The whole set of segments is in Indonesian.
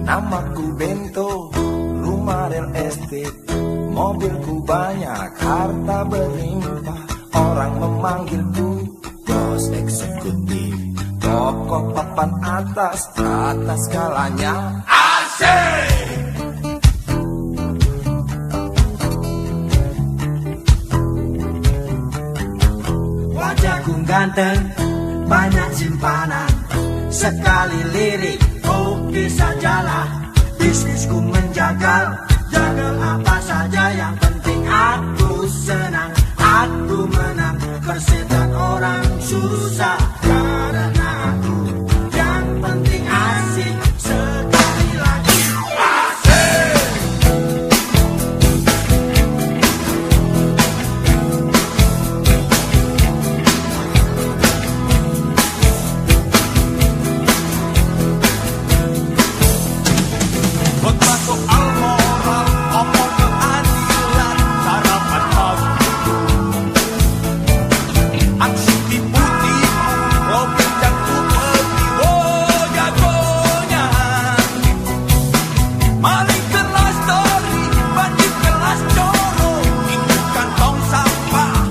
Namaku Bento, rumah real estate, mobilku banyak, harta berlimpah. Orang memanggilku bos eksekutif, tokoh papan atas skalanya. Asik! Wajahku ganteng, banyak simpanan, sekali lirik oke sajalah. Bisnisku menjagal, jagal apa saja, yang penting aku senang, aku menang. Persetan orang susah karena aku yang penting asik. Sekali lagi asik. Khotbah soal moral, omong keadilan, sarapan pagi, aksi tipu-tipu, robek dan kupeti, oh jagonya. Maling kelas dori, bandit kelas coro, itu kantong sampah.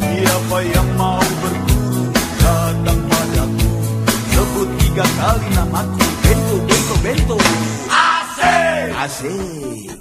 Siapa yang mau berguru, datang padaku, sebut 3 kali namaku. Bento, Bento, Bento. Asik! Asik.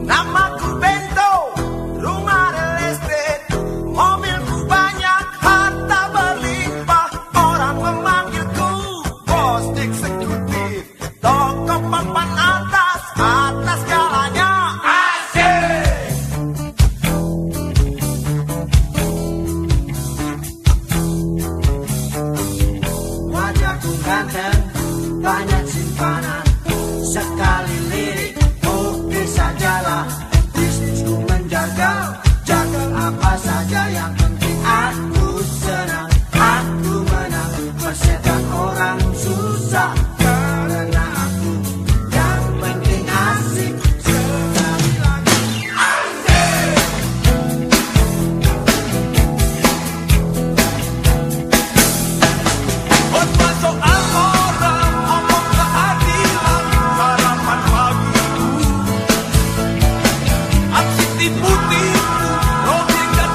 Namaku Bento, rumah real estate, mobilku banyak, harta berlimpah. Orang memanggilku bos eksekutif, tokoh papan atas skalanya. Asik! Wajahku ganteng, banyak simpanan, sekali lirik oke sajalah. Bisnisku menjagal, jagal apa saja, yang penting aku senang, aku menang. Persetan orang susah karena aku yang penting asik. Sekali lagi asik. Khotbah soal moral, omong keadilan, sarapan pagiku, aksi tipu-tipu, robek dan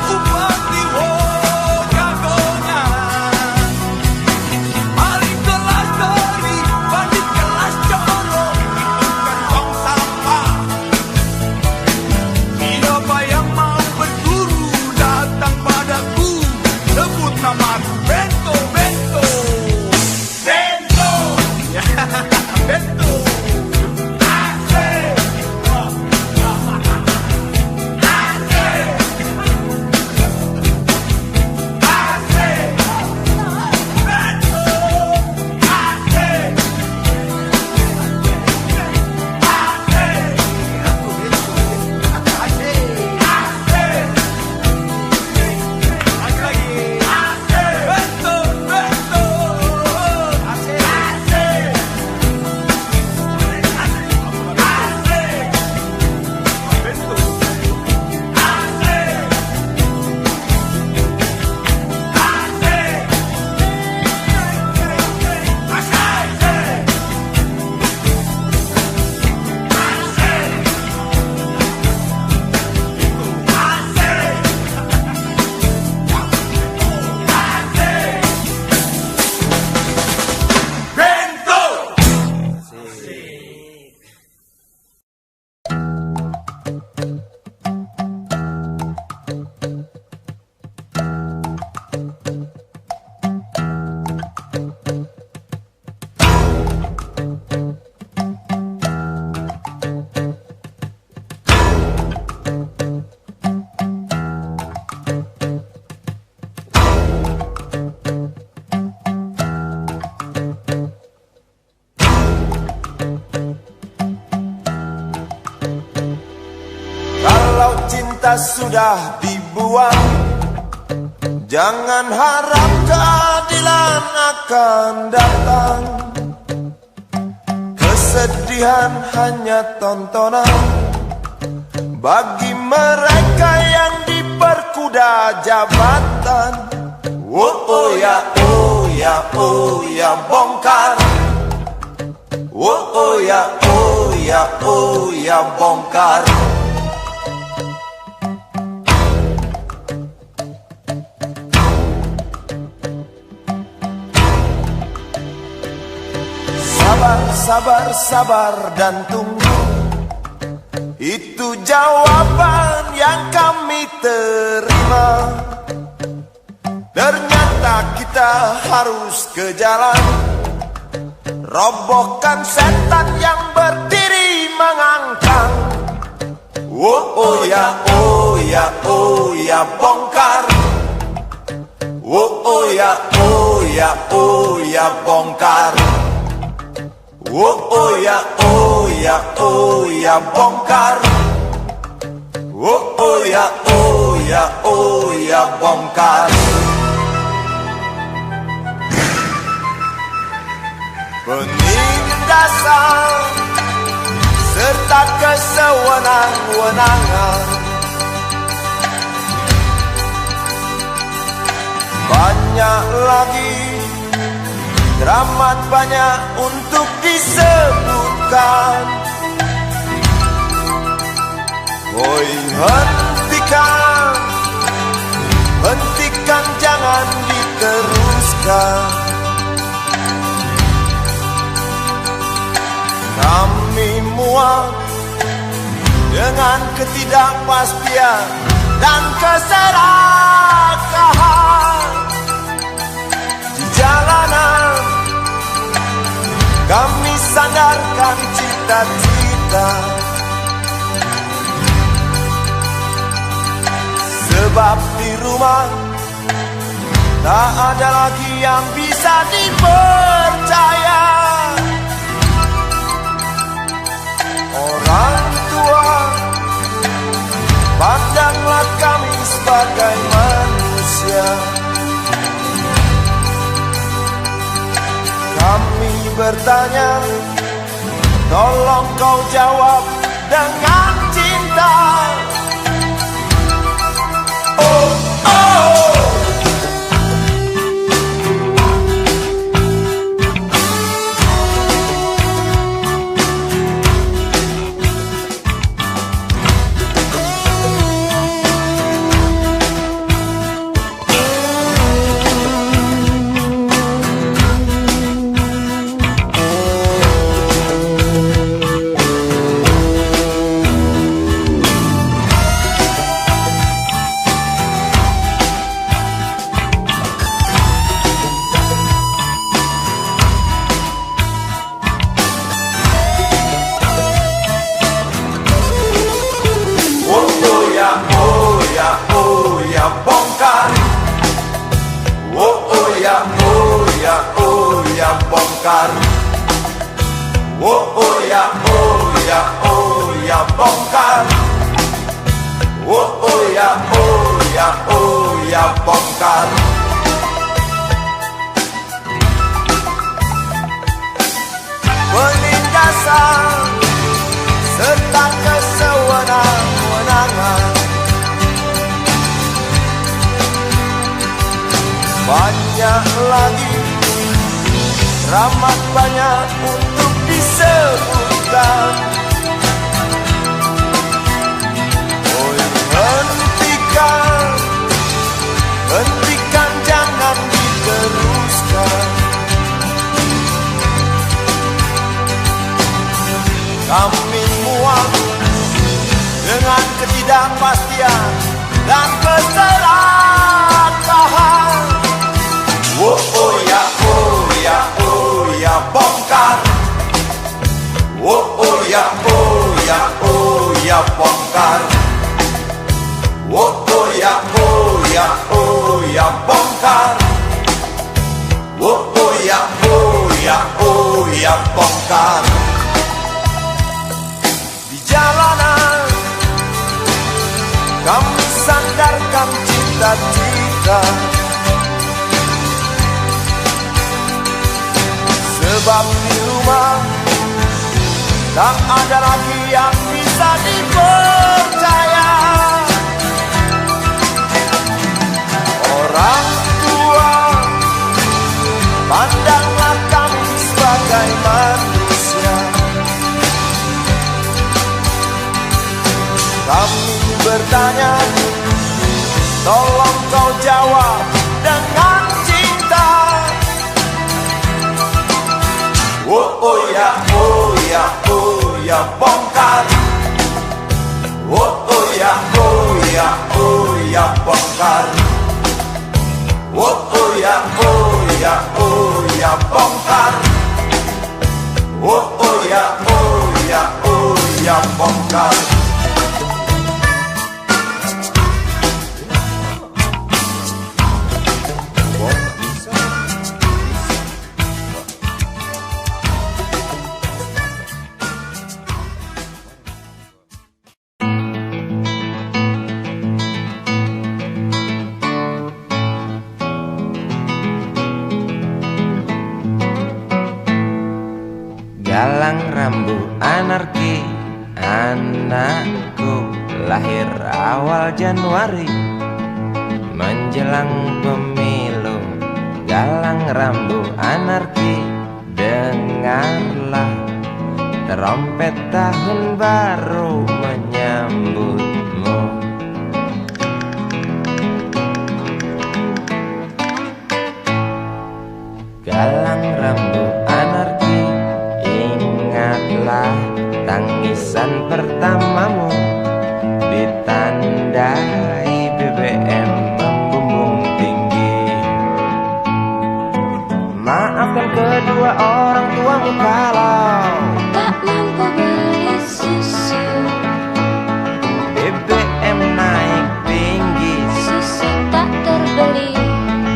sudah dibuang. Jangan harap keadilan akan datang. Kesedihan hanya tontonan bagi mereka yang diperkuda jabatan. Oh ya, oh ya, oh ya, bongkar. Oh ya, oh ya, oh ya, bongkar. Sabar, sabar, sabar dan tunggu. Itu jawaban yang kami terima. Ternyata kita harus ke jalan, robohkan setan yang berdiri mengangkang. Oh ya, oh ya, oh ya, bongkar. Oh ya, oh ya, oh ya, bongkar. Oh ya, oh ya, oh ya, bongkar. Oh ya, oh ya, oh ya, bongkar. Penindasan serta kesewenang-wenangan, banyak lagi, teramat banyak untuk disebutkan. Oi, hentikan, hentikan, jangan diteruskan. Kami muak dengan ketidakpastian dan keserakahan di jalanan. Kami sandarkan cita-cita, sebab di rumah tak ada lagi yang bisa dipercaya. Orang tua, pandanglah kami sebagai manusia. Kami bertanya, tolong kau jawab dengan cinta. Oh, oh. Bongkar. Oh ya, oh ya, oh ya, bongkar. Oh ya, oh ya, oh ya, bongkar. Penindasan serta kesewenang-wenangan, banyak lagi, teramat banyak untuk disebutkan. Oh, hentikan, hentikan, jangan diteruskan. Kami muak dengan ketidakpastian dan keserakahan. Oh ya, oh ya, oh ya, bongkar. Oh ya. cita-cita. Sebab di rumah tak ada lagi yang bisa dipercaya. Orang tua, pandanglah kami sebagai manusia. Kami bertanya, tolong kau jawab dengan cinta. Oh ya, oh ya, oh ya, bongkar. Oh ya, oh ya, oh ya, bongkar. Oh ya, oh ya, oh ya, bongkar. Oh ya, oh ya, oh ya, bongkar. Galang rambut anarki, anakku lahir awal Januari menjelang pemilu. Galang rambut anarki, dengarlah trompet tahun baru menyambutmu. Galang rambut anarki, ingatlah tangisan pertamamu ditandai BBM membumbung tinggi. Maafkan kedua orang tuamu kalau tak mampu beli susu. BBM naik tinggi, Susu tak terbeli.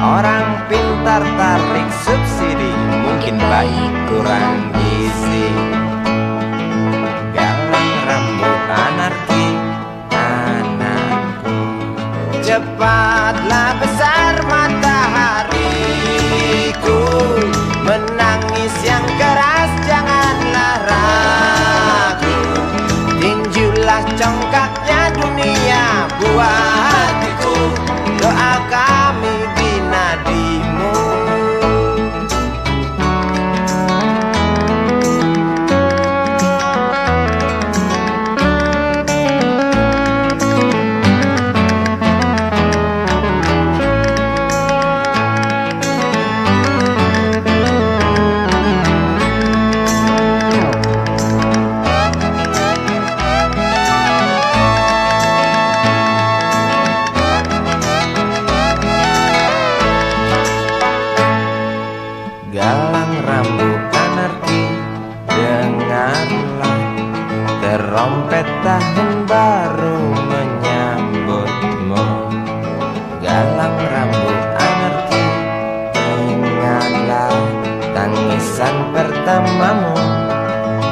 orang pintar tarik subsidi, mungkin bayi kurang gizi. Galang rambut anarki, anakku, cepatlah besar matahariku. Menangis yang keras janganlah ragu, tinjulah congkaknya dunia buah hatiku. Doa kami di nadimu. Galang rambut anarki, dengarlah trompet tahun baru menyambutmu. Galang rambut anarki, ingatlah tangisan pertamamu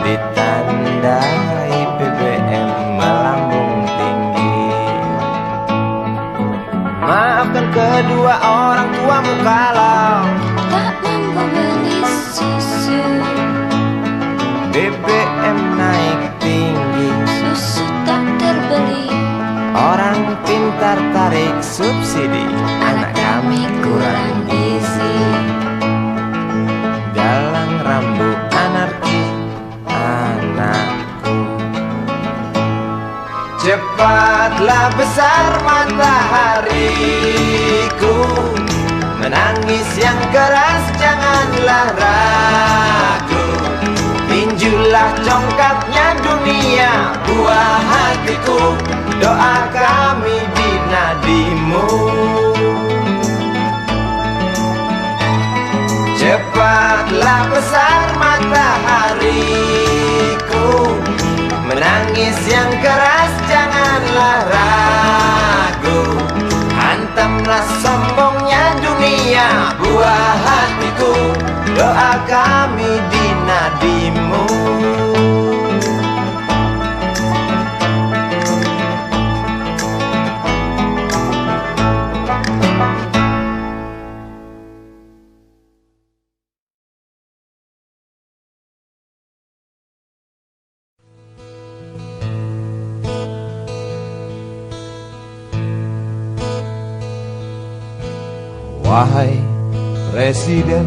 ditandai BBM melambung tinggi. Maafkan kedua orang tuamu kalau Tak mampu beli susu. BBM naik tinggi, Susu tak terbeli. orang pintar tarik subsidi, anak kami kurang gizi. Galang rambut anarki, anakku, cepatlah besar matahariku. Menangis yang keras janganlah ragu, tinjulah congkaknya dunia buah hatiku. Doa kami di nadimu. Cepatlah besar matahariku, menangis yang keras janganlah ragu, hantamlah sombongnya dunia buah hatiku. Doa kami di nadimu. Wahai Presiden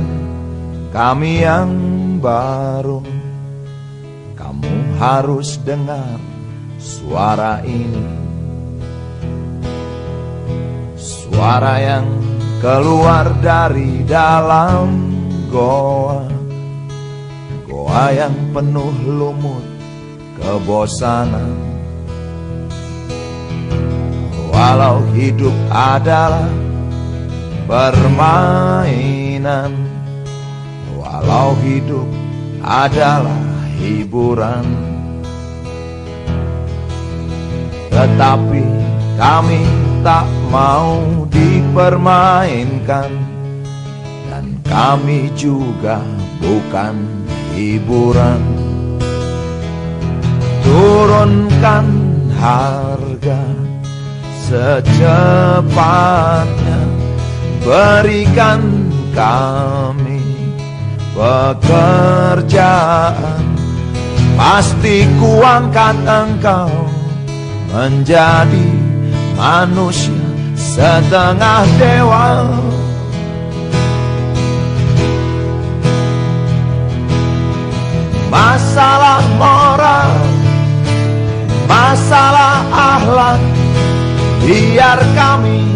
kami yang baru, kamu harus dengar suara ini. Suara yang keluar dari dalam goa, goa yang penuh lumut kebosanan. Walau hidup adalah permainan, walau hidup adalah hiburan, tetapi kami tak mau dipermainkan, dan kami juga bukan hiburan. Turunkan harga secepatnya, berikan kami pekerjaan, pasti kuangkat engkau menjadi manusia setengah dewa. Masalah moral, masalah akhlak, biar kami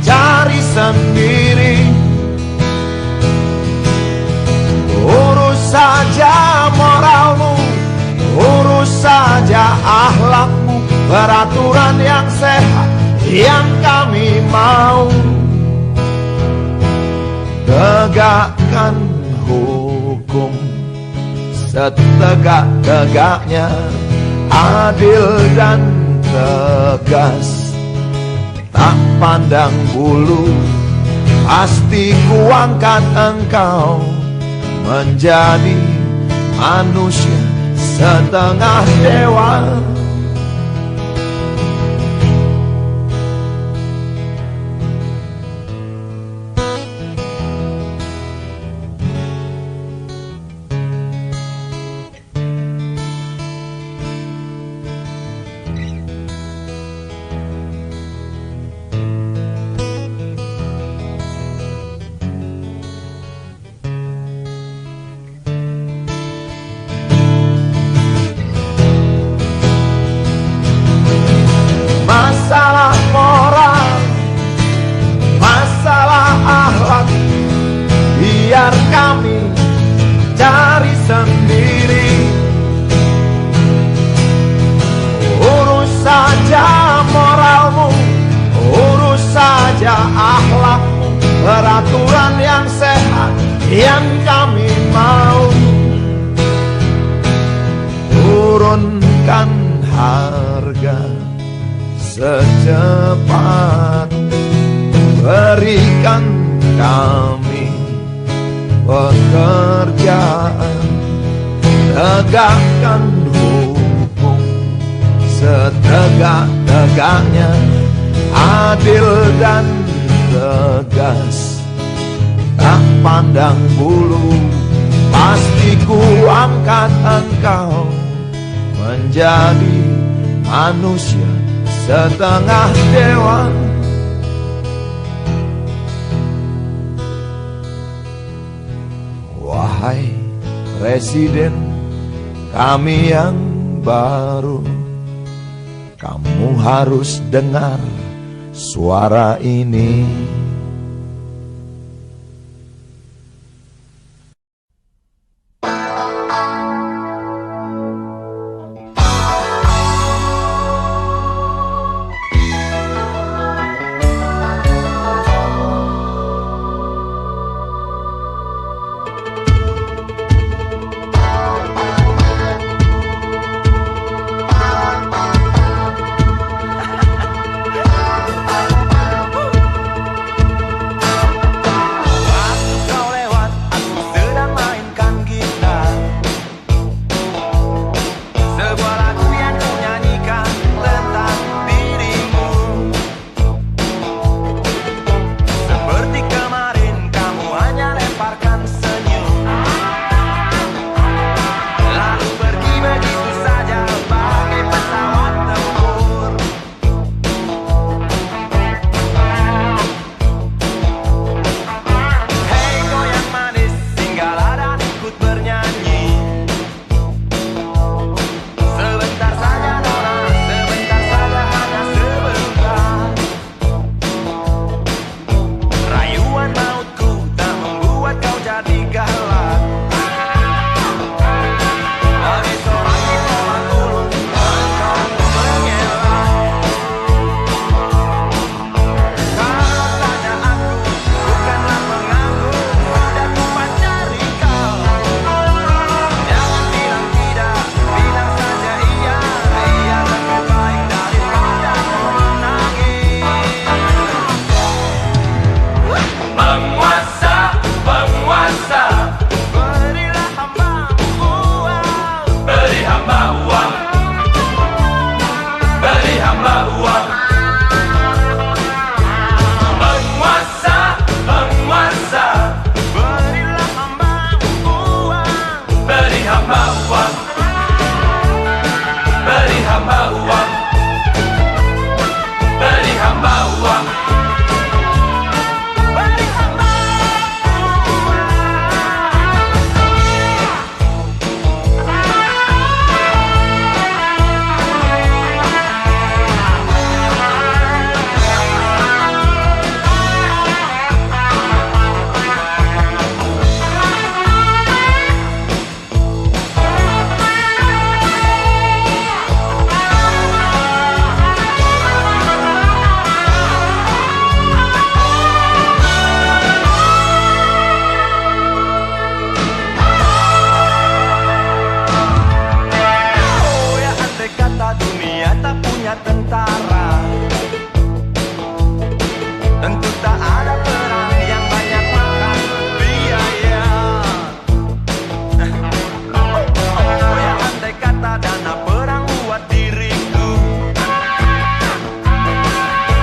cari sendiri. Urus saja moralmu, urus saja akhlakmu, peraturan yang sehat yang kami mau. Tegakkan hukum setegak-tegaknya, adil dan tegas, tak pandang bulu, pasti kuangkat engkau menjadi manusia setengah dewa. Masalah moral, masalah akhlak, biar kami cari sendiri. Urus saja moralmu, urus saja akhlakmu, peraturan yang sehat yang kami mau. Turunkan harga secepat, berikan kami pekerjaan, tegakkan hukum setegak-tegaknya, adil dan tegas, tak pandang bulu, pasti kuangkat engkau menjadi manusia setengah dewa. Wahai Presiden kami yang baru, kamu harus dengar suara ini. Tentu tak ada perang yang banyak makan biaya. Oh ya, andai kata dana perang buat diriku,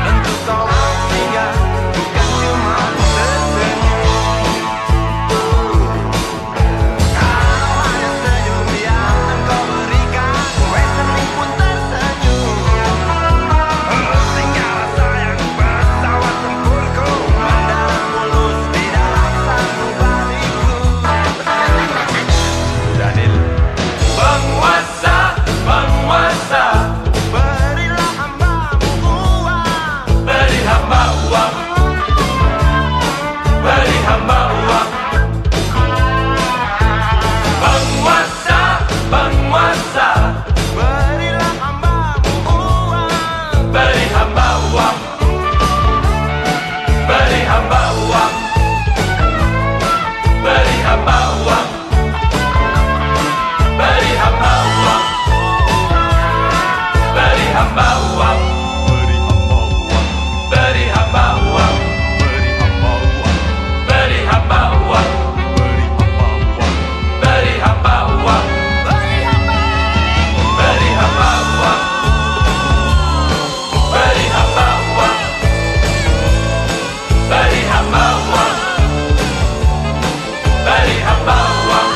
tentu kau bertinggal, bukan cuma tersenyum. Kalau hanya senyum yang engkau berikan, rekening pun tersenyum. Tinggal sayang pesawat tempurku mendarat mulus di dalam sanubariku. Daniel. Penguasa, penguasa, berilah hambamu uang, beri hamba uang, beri hamba uang. Penguasa, penguasa, berilah hambamu uang, beri hamba uang, beri hamba uang, beri hamba uang, beri hamba uang, beri hamba uang, beri hamba uang, beri hamba uang, beri hamba uang, beri hamba uang, beri hamba uang, beri hamba uang, beri hamba uang, beri hamba uang.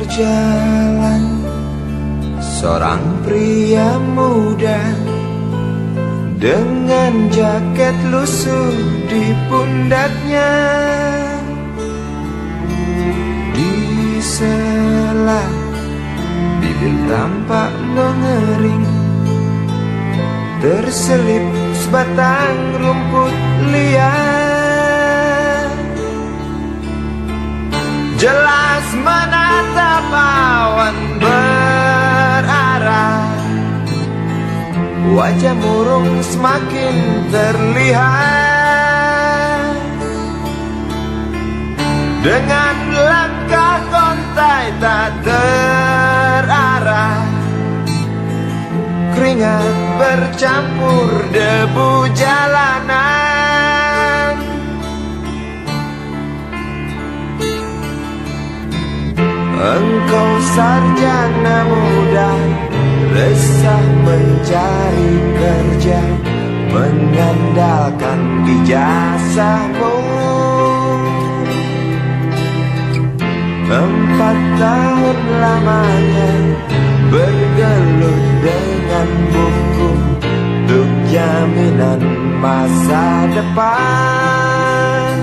Berjalan seorang pria muda dengan jaket lusuh di pundaknya. Di sela bibir tampak mengering, terselip sebatang rumput liar. Jelas menatap awan berarah, wajah murung semakin terlihat. Dengan langkah kontai tak terarah, keringat bercampur debu jalanan. Engkau sarjana muda, resah mencari kerja, mengandalkan ijazahmu. 4 tahun lamanya bergelut dengan buku untuk jaminan masa depan.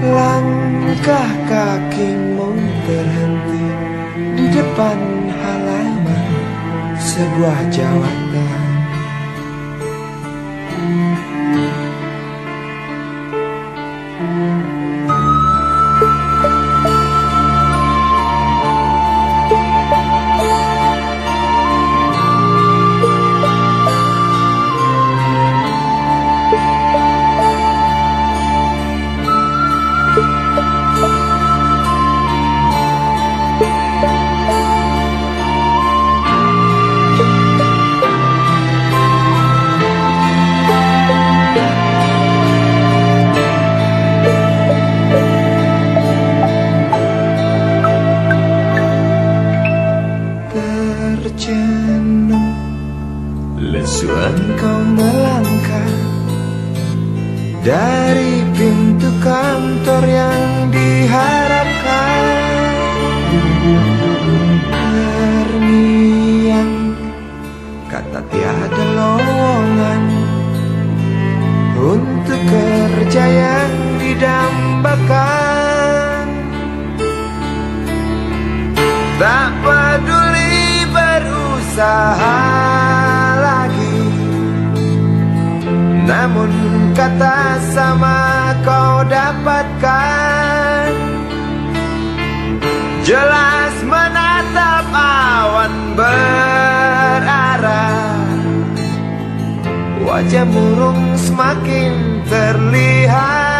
Langkah kakimu terhenti di depan halaman sebuah jawatan. Lesu engkau melangkah dari pintu kantor yang diharapkan. Terngiang lagi. Namun kata sama kau dapatkan, jelas menatap awan berarah. Wajah murung semakin terlihat.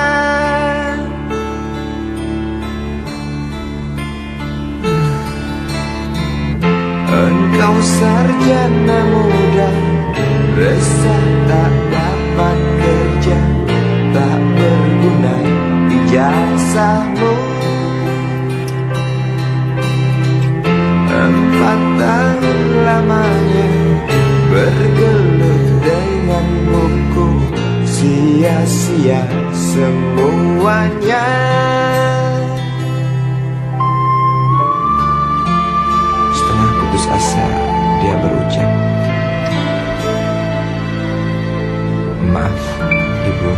Engkau sarjana muda, resah tak dapat kerja, tak berguna ijazahmu. 4 tahun lamanya bergelut dengan buku, sia-sia semuanya. Setengah putus asa dia berucap, maaf ibu.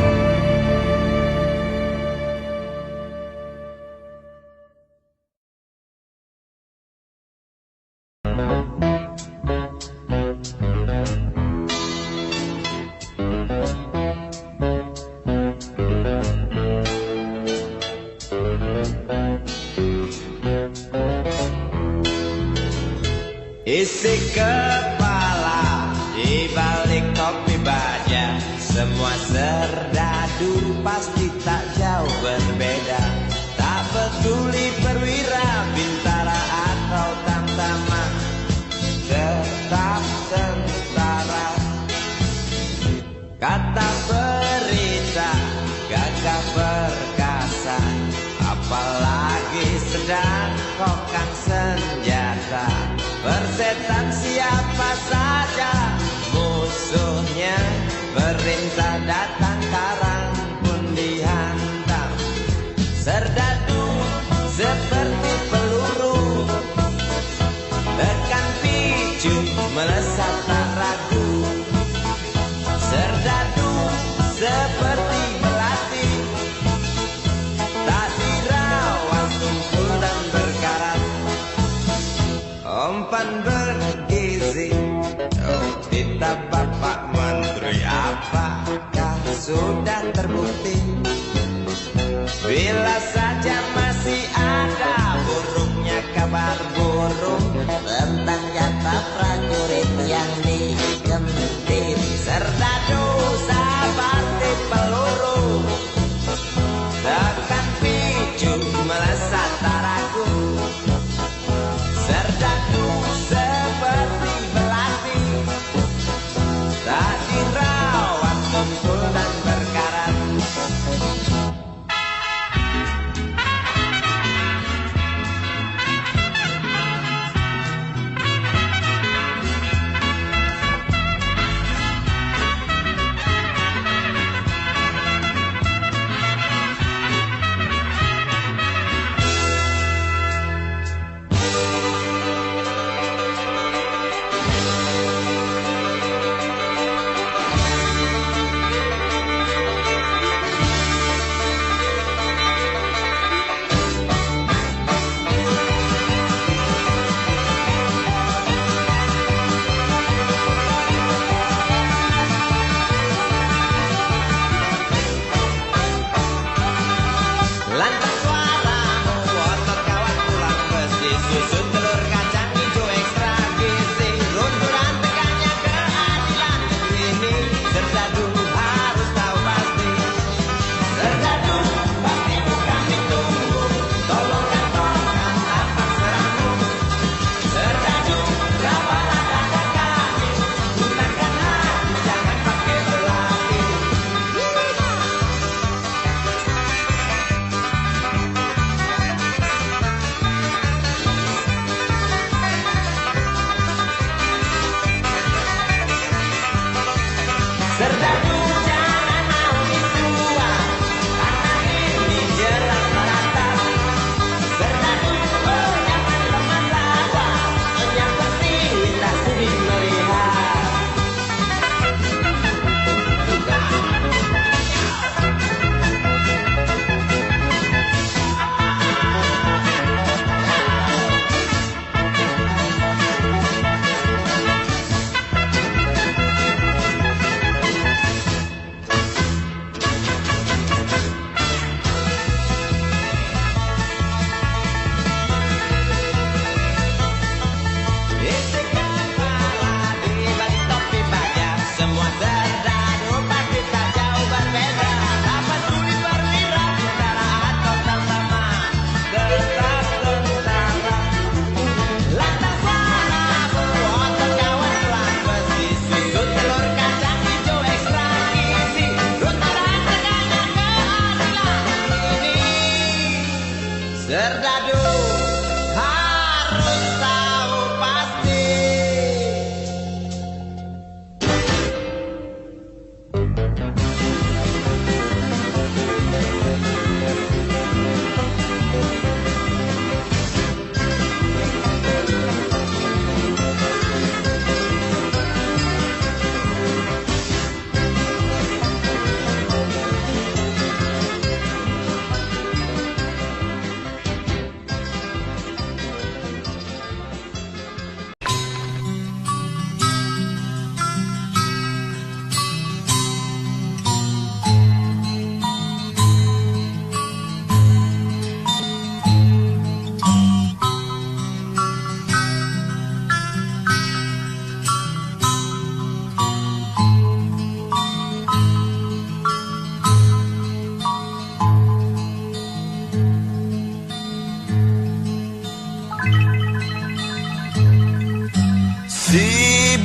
Isi kepala di balik topi baja, semua serdadu pasti tak jauh berbeda. Tak peduli perwira, bintara atau tamtama, tetap tentara. Kata berita, gagah perkasa, apalagi sedang kokang senjata. Persetan siapa saja musuhnya, perintah datang karang pun dihantam. Serdadu seperti peluru, tekan picu melesat tak ragu. Serdadu seperti melati, tak dirawat tumpul dan berkarat. Umpan bergizi, oh kita Bapak Menteri, apakah sudah terbukti? Bila saja masih ada buruknya kabar burung tentang jatah prajurit yang digentit. Serdadu seperti peluru, tekan picu melesat tak ragu. Serdadu seperti belati, tak dirawat tumpul dan berkarat.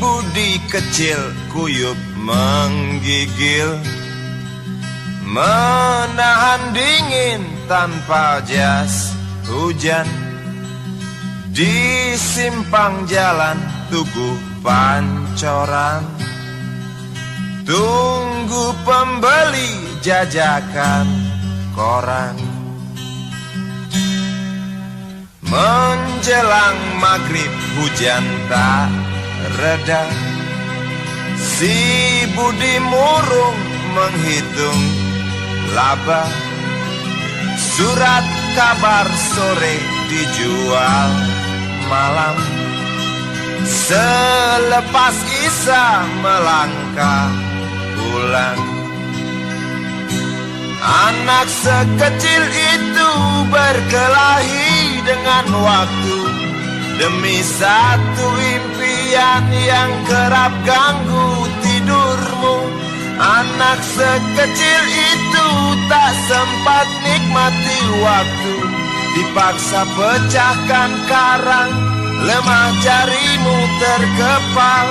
budi kecil kuyup menggigil, menahan dingin tanpa jas hujan. Di simpang jalan Tugu Pancoran, tunggu pembeli jajakan koran. Menjelang maghrib hujan tak reda, si Budi murung menghitung laba. Surat kabar sore dijual malam, selepas Isa melangkah pulang. Anak sekecil itu berkelahi dengan waktu demi satu impian yang kerap ganggu tidurmu. Anak sekecil itu tak sempat nikmati waktu, dipaksa pecahkan karang, lemah jarimu terkepal.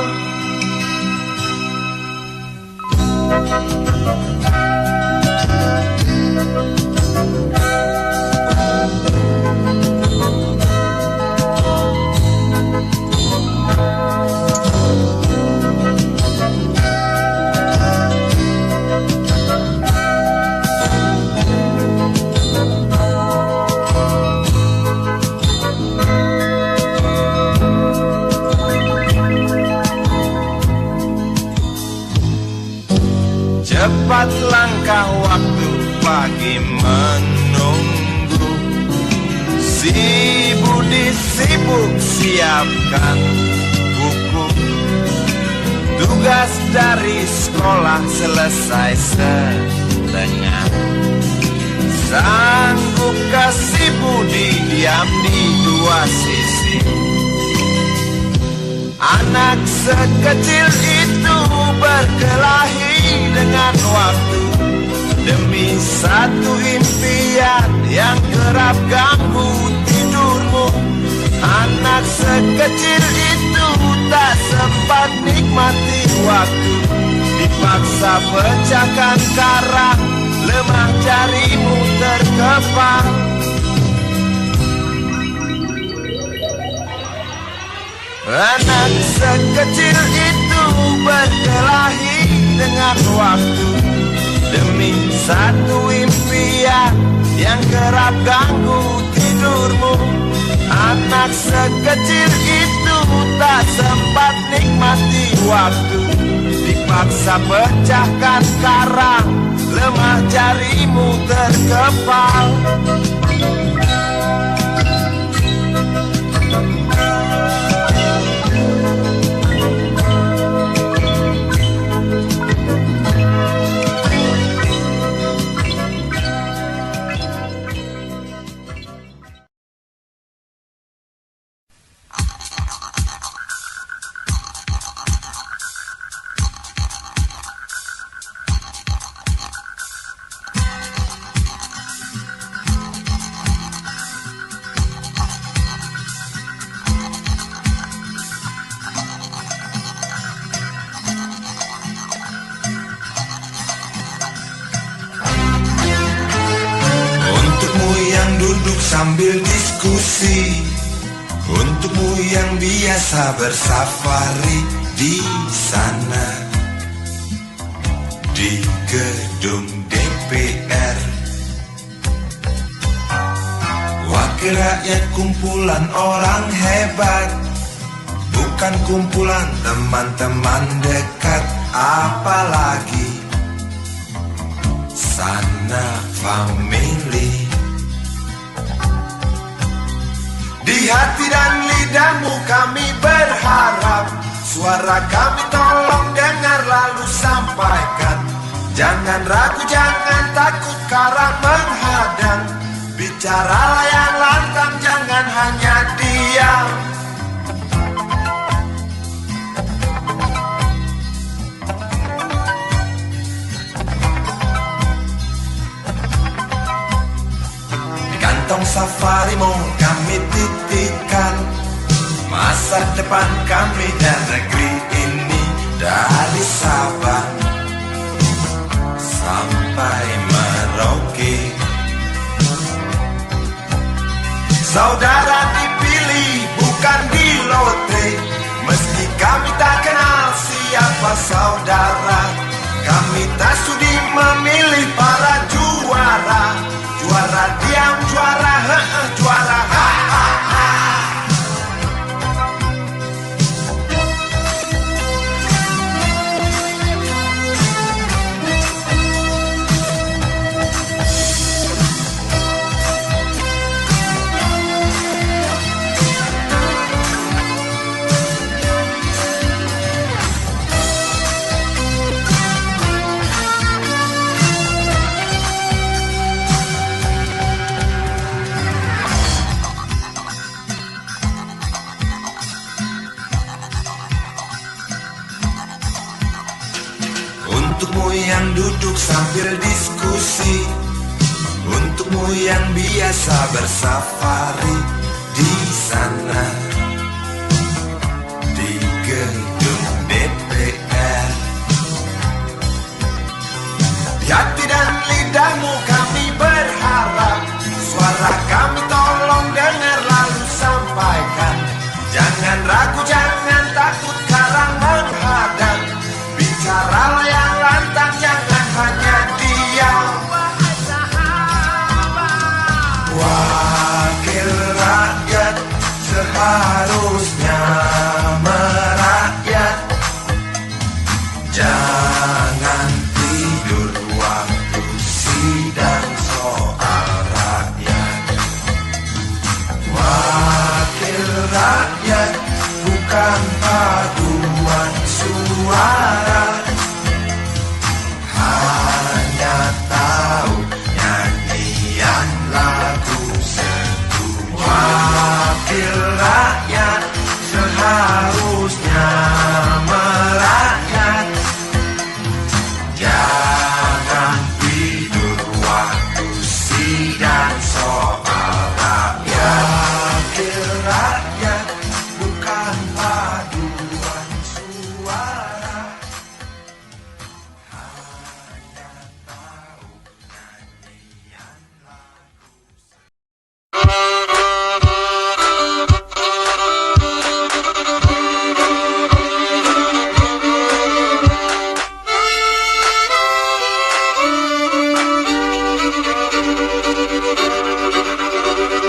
Cepat langkah waktu, pagi menunggu. Si Budi sibuk siapkan buku, tugas dari sekolah selesai setengah. Sanggupkah si Budi diam di dua sisi? Anak sekecil itu berkelahi dengan waktu demi satu impian yang kerap ganggu tidurmu. Anak sekecil itu tak sempat nikmati waktu, dipaksa pecahkan karang, lemah jarimu terkepal. Anak sekecil itu berkelahi dengan waktu demi satu impian yang kerap ganggu tidurmu. Anak sekecil itu tak sempat nikmati waktu, dipaksa pecahkan karang, lemah jarimu terkepal. Sambil diskusi, untukmu yang biasa bersafari di sana, di gedung DPR. Wakil rakyat kumpulan orang hebat, bukan kumpulan teman-teman dekat, apalagi sanak famili. Di hati dan lidahmu kami berharap, suara kami tolong dengar lalu sampaikan. Jangan ragu, jangan takut karang menghadang, bicaralah yang lantang, jangan hanya diam. Kantong safarimu kami titipkan, masa depan kami dan negeri ini Saudara dipilih bukan di lotre. Meski kami tak kenal siapa saudara, kami tak sudi memilih para juara. Juara diam, juara juara Untukmu yang duduk sambil diskusi, untukmu yang biasa bersafari di sana, di gedung DPR. Di hati dan lidahmu kami berharap, suara kami tolong dengar lalu sampaikan. Jangan ragu, jangan takut karang menghadang. Bicaralah yang lantang, jangan hanya diam. Wakil rakyat seharusnya merakyat. Jangan tidur waktu sidang soal rakyat. Wakil rakyat bukan paduan suara, hanya tahu nyanyian lagu setuju. Wakil rakyat seharusnya merakyat. Jangan tidur waktu sidang soal rakyat. Wakil rakyat bukan paduan suara, hanya tahu nyanyian lagu.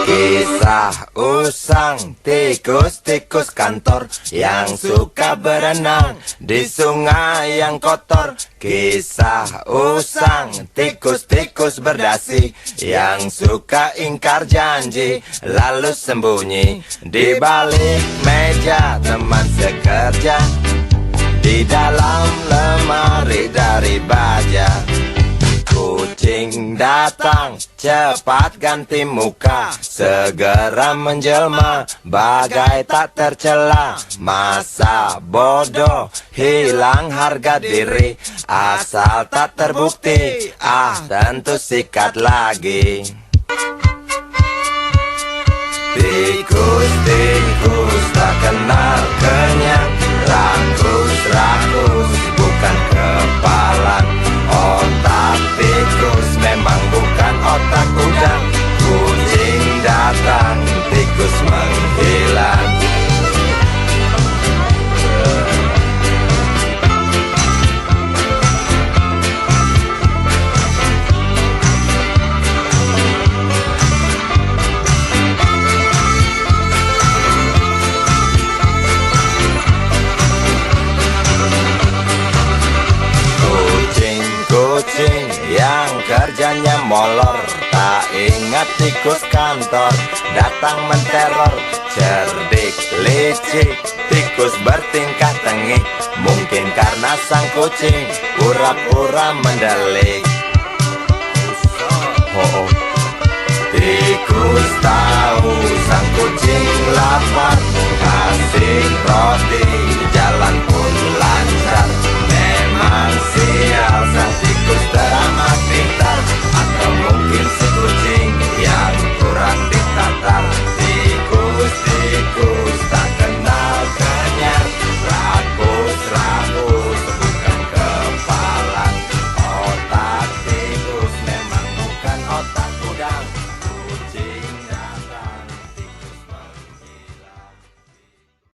Kisah usang tikus-tikus kantor yang suka berenang di sungai yang kotor. Kisah usang tikus-tikus berdasi yang suka ingkar janji lalu sembunyi di balik meja teman sekerja, di dalam lemari dari baja. Kucing datang, cepat ganti muka, segera menjelma, bagai tak tercela. Masa bodoh, hilang harga diri, asal tak terbukti, tentu sikat lagi. Tikus-tikus tak kenal kenyang, rakus-rakus bukan kepalang. Otak tikus memang bukan otak udang. Kucing datang, tikus menghilang. Kucing yang kerjanya molor, tak ingat tikus kantor, datang menteror. Cerdik, licik, tikus bertingkah tengik, mungkin karena sang kucing pura-pura mendelik. Tikus tahu sang kucing lapar, kasih roti